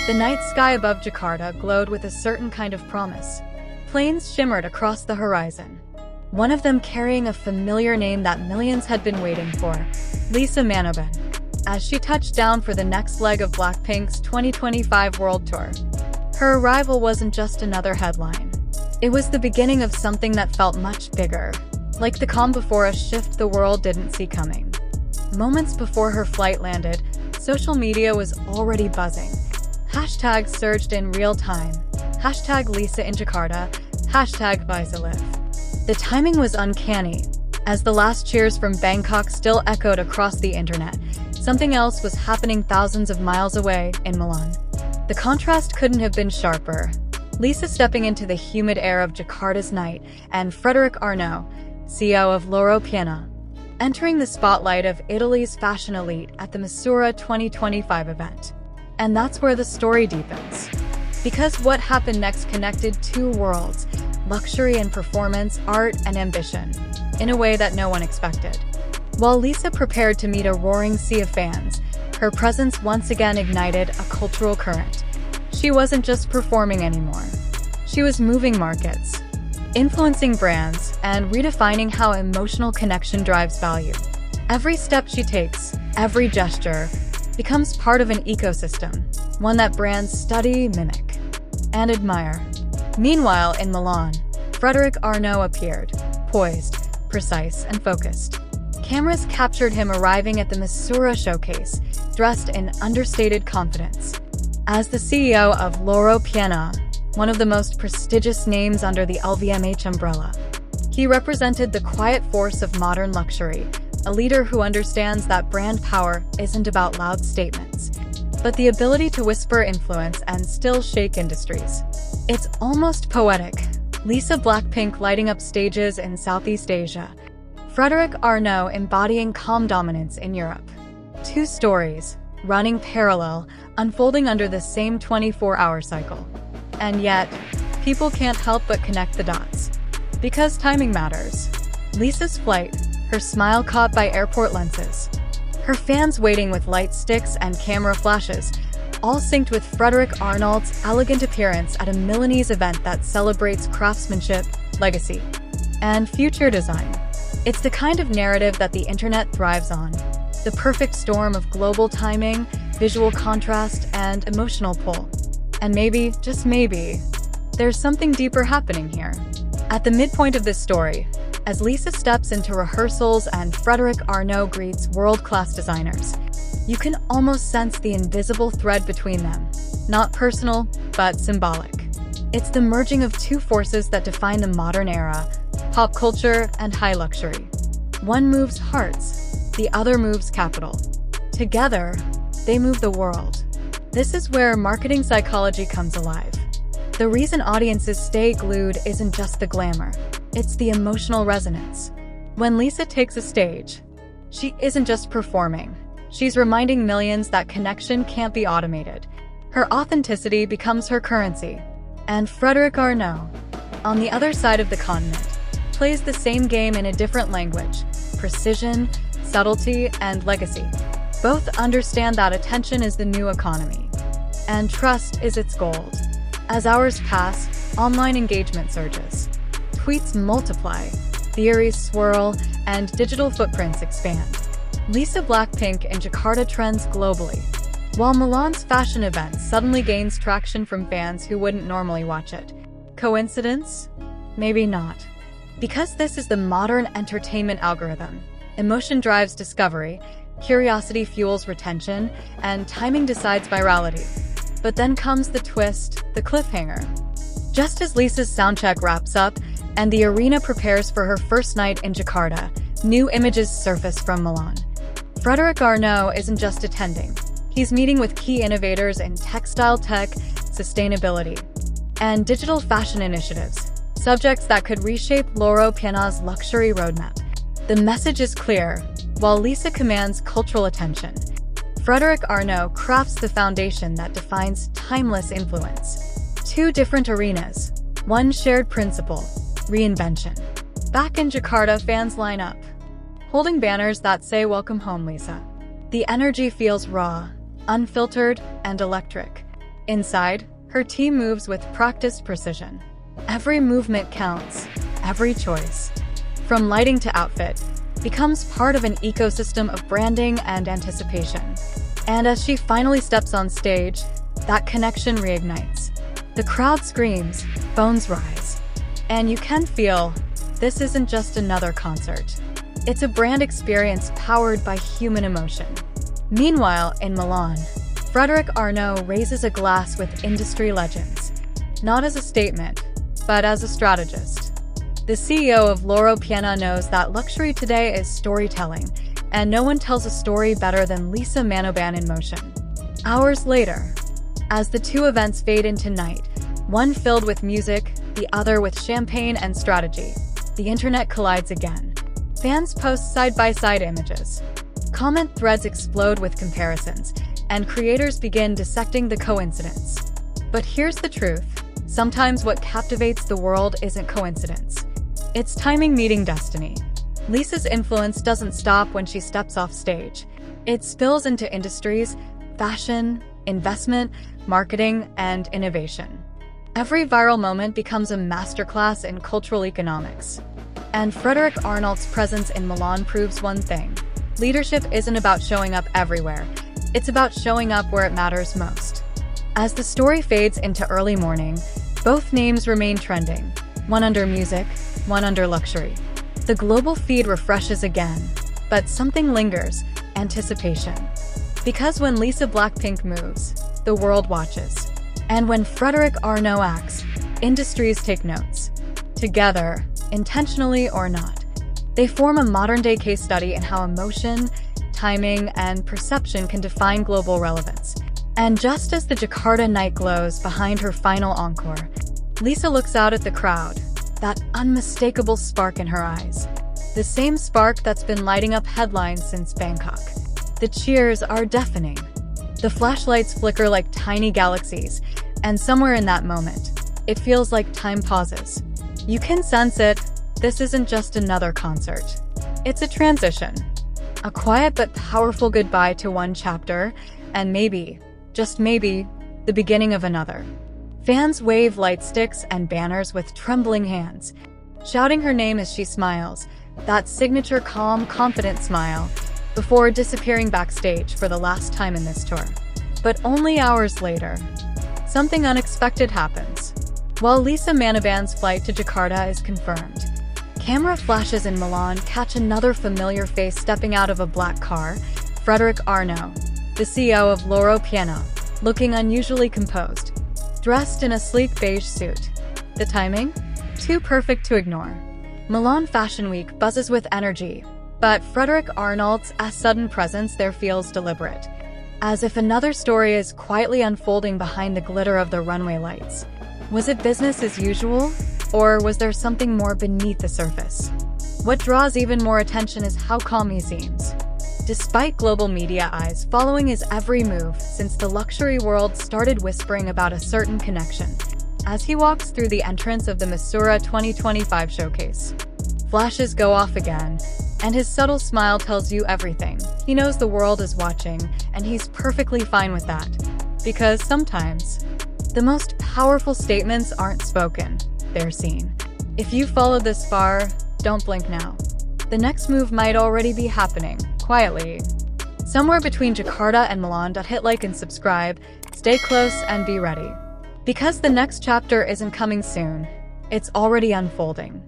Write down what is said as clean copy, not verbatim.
The night sky above Jakarta glowed with a certain kind of promise. Planes shimmered across the horizon, one of them carrying a familiar name that millions had been waiting for, Lisa Manobin, as she touched down for the next leg of BLACKPINK's 2025 World Tour. Her arrival wasn't just another headline. It was the beginning of something that felt much bigger, like the calm before a shift the world didn't see coming. Moments before her flight landed, social media was already buzzing. Hashtags surged in real time. Hashtag Lisa in Jakarta, hashtag Vizaliv. The timing was uncanny. As the last cheers from Bangkok still echoed across the internet, something else was happening thousands of miles away in Milan. The contrast couldn't have been sharper. Lisa stepping into the humid air of Jakarta's night, and Frédéric Arnault, CEO of Loro Piana, entering the spotlight of Italy's fashion elite at the Misura 2025 event. And that's where the story deepens. Because what happened next connected two worlds, luxury and performance, art and ambition, in a way that no one expected. While Lisa prepared to meet a roaring sea of fans, her presence once again ignited a cultural current. She wasn't just performing anymore. She was moving markets, influencing brands, and redefining how emotional connection drives value. Every step she takes, every gesture, becomes part of an ecosystem, one that brands study, mimic, and admire. Meanwhile, in Milan, Frédéric Arnault appeared, poised, precise, and focused. Cameras captured him arriving at the Misura showcase, dressed in understated confidence. As the CEO of Loro Piana, one of the most prestigious names under the LVMH umbrella, he represented the quiet force of modern luxury, a leader who understands that brand power isn't about loud statements, but the ability to whisper influence and still shake industries. It's almost poetic. Lisa BLACKPINK lighting up stages in Southeast Asia, Frédéric Arnault embodying calm dominance in Europe. Two stories, running parallel, unfolding under the same 24-hour cycle. And yet, people can't help but connect the dots. Because timing matters. Lisa's flight, her smile caught by airport lenses, her fans waiting with light sticks and camera flashes, all synced with Frédéric Arnault's elegant appearance at a Milanese event that celebrates craftsmanship, legacy, and future design. It's the kind of narrative that the internet thrives on. The perfect storm of global timing, visual contrast, and emotional pull. And maybe, just maybe, there's something deeper happening here. At the midpoint of this story, as Lisa steps into rehearsals and Frédéric Arnault greets world-class designers, you can almost sense the invisible thread between them. Not personal, but symbolic. It's the merging of two forces that define the modern era, pop culture and high luxury. One moves hearts, the other moves capital. Together, they move the world. This is where marketing psychology comes alive. The reason audiences stay glued isn't just the glamour, it's the emotional resonance. When Lisa takes a stage, she isn't just performing. She's reminding millions that connection can't be automated. Her authenticity becomes her currency. And Frédéric Arnault, on the other side of the continent, plays the same game in a different language: precision, subtlety, and legacy. Both understand that attention is the new economy, and trust is its gold. As hours pass, online engagement surges. Tweets multiply, theories swirl, and digital footprints expand. Lisa BLACKPINK in Jakarta trends globally, while Milan's fashion event suddenly gains traction from fans who wouldn't normally watch it. Coincidence? Maybe not. Because this is the modern entertainment algorithm. Emotion drives discovery, curiosity fuels retention, and timing decides virality. But then comes the twist, the cliffhanger. Just as Lisa's soundcheck wraps up and the arena prepares for her first night in Jakarta, new images surface from Milan. Frédéric Arnault isn't just attending. He's meeting with key innovators in textile tech, sustainability, and digital fashion initiatives, subjects that could reshape Loro Piana's luxury roadmap. The message is clear. While Lisa commands cultural attention, Frédéric Arnault crafts the foundation that defines timeless influence. Two different arenas, one shared principle: reinvention. Back in Jakarta, fans line up, holding banners that say "Welcome home, Lisa." The energy feels raw, unfiltered, and electric. Inside, her team moves with practiced precision. Every movement counts, every choice, from lighting to outfit, becomes part of an ecosystem of branding and anticipation. And as she finally steps on stage, that connection reignites. The crowd screams, phones rise, and you can feel this isn't just another concert. It's a brand experience powered by human emotion. Meanwhile, in Milan, Frédéric Arnault raises a glass with industry legends, not as a statement, but as a strategist. The CEO of Loro Piana knows that luxury today is storytelling, and no one tells a story better than Lisa Manoban in motion. Hours later, as the two events fade into night, one filled with music, the other with champagne and strategy, the internet collides again. Fans post side-by-side images. Comment threads explode with comparisons, and creators begin dissecting the coincidence. But here's the truth. Sometimes what captivates the world isn't coincidence. It's timing meeting destiny. Lisa's influence doesn't stop when she steps off stage. It spills into industries, fashion, investment, marketing, and innovation. Every viral moment becomes a masterclass in cultural economics. And Frédéric Arnault's presence in Milan proves one thing. Leadership isn't about showing up everywhere. It's about showing up where it matters most. As the story fades into early morning, both names remain trending, one under music, one under luxury. The global feed refreshes again, but something lingers: anticipation. Because when Lisa BLACKPINK moves, the world watches. And when Frédéric Arnault acts, industries take notes. Together, intentionally or not, they form a modern-day case study in how emotion, timing, and perception can define global relevance. And just as the Jakarta night glows behind her final encore, Lisa looks out at the crowd, that unmistakable spark in her eyes. The same spark that's been lighting up headlines since Bangkok. The cheers are deafening. The flashlights flicker like tiny galaxies, and somewhere in that moment, it feels like time pauses. You can sense it. This isn't just another concert. It's a transition. A quiet but powerful goodbye to one chapter, and maybe, just maybe, the beginning of another. Fans wave light sticks and banners with trembling hands, shouting her name as she smiles, that signature calm, confident smile, before disappearing backstage for the last time in this tour. But only hours later, something unexpected happens. While Lisa Manoban's flight to Jakarta is confirmed, camera flashes in Milan catch another familiar face stepping out of a black car: Frédéric Arnault, the CEO of Loro Piana, looking unusually composed, dressed in a sleek beige suit. The timing? Too perfect to ignore. Milan Fashion Week buzzes with energy, but Frédéric Arnault's sudden presence there feels deliberate, as if another story is quietly unfolding behind the glitter of the runway lights. Was it business as usual, or was there something more beneath the surface? What draws even more attention is how calm he seems, despite global media eyes following his every move since the luxury world started whispering about a certain connection. As he walks through the entrance of the Misura 2025 showcase, flashes go off again, and his subtle smile tells you everything. He knows the world is watching, and he's perfectly fine with that. Because sometimes, the most powerful statements aren't spoken, they're seen. If you followed this far, don't blink now. The next move might already be happening, quietly. Somewhere between Jakarta and Milan. Hit like and subscribe, stay close and be ready. Because the next chapter isn't coming soon, it's already unfolding.